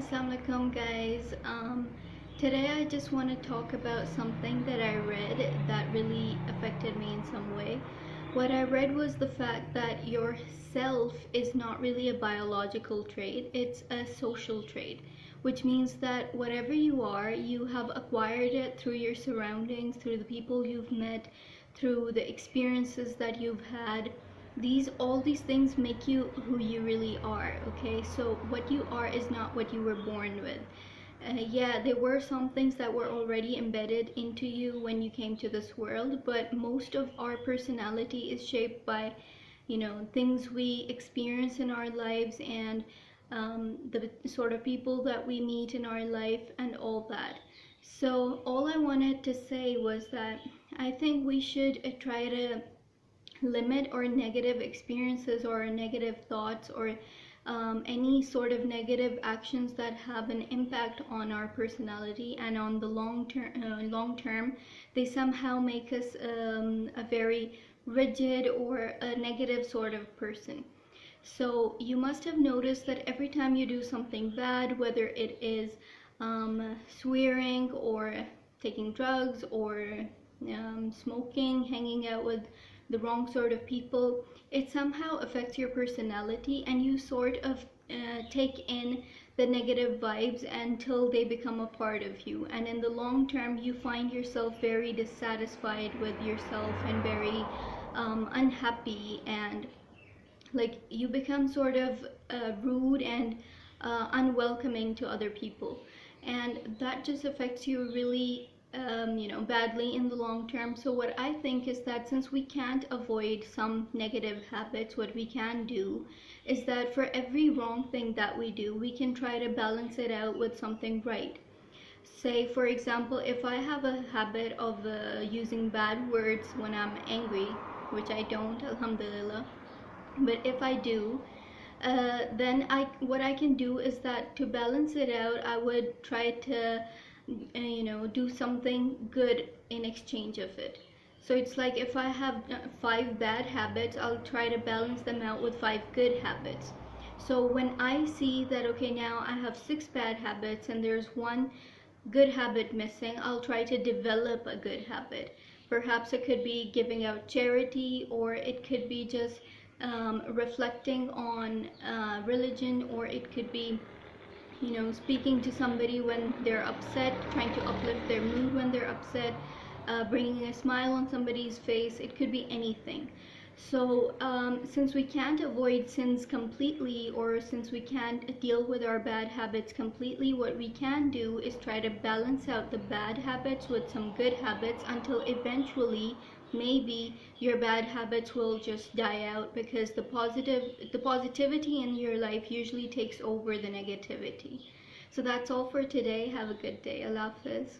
Assalamu alaikum guys. Today I just want to talk about something that I read that really affected me in some way. What I read was the fact that your self is not really a biological trait, it's a social trait, which means that whatever you are, you have acquired it through your surroundings, through the people you've met, through the experiences that you've had. All these things make you who you really are. Okay, so what you are is not what you were born with. Yeah, there were some things that were already embedded into you when you came to this world, but most of our personality is shaped by, things we experience in our lives and the sort of people that we meet in our life and all that. So all I wanted to say was that I think we should try to limit our negative experiences or negative thoughts or any sort of negative actions that have an impact on our personality, and on the long term they somehow make us a very rigid or a negative sort of person. So you must have noticed that every time you do something bad, whether it is swearing or taking drugs or smoking, hanging out with the wrong sort of people, it somehow affects your personality, and you sort of take in the negative vibes until they become a part of you. And in the long term, you find yourself very dissatisfied with yourself and very unhappy, and like you become sort of rude and unwelcoming to other people, and that just affects you really badly in the long term. So what I think is that since we can't avoid some negative habits, what we can do is that for every wrong thing that we do, we can try to balance it out with something right. Say for example, if I have a habit of using bad words when I'm angry, which I don't, alhamdulillah, but if I do, then what I can do is that to balance it out, I would try to do something good in exchange of it. So it's like if I have 5 bad habits, I'll try to balance them out with 5 good habits. So when I see that, okay, now I have 6 bad habits and there's one good habit missing, I'll try to develop a good habit. Perhaps it could be giving out charity, or it could be just reflecting on religion, or it could be speaking to somebody when they're upset, trying to uplift their mood when they're upset, bringing a smile on somebody's face. It could be anything. So since we can't avoid sins completely, or since we can't deal with our bad habits completely, what we can do is try to balance out the bad habits with some good habits until eventually maybe your bad habits will just die out, because the positivity in your life usually takes over the negativity. So that's all for today. Have a good day. Allah Hafiz.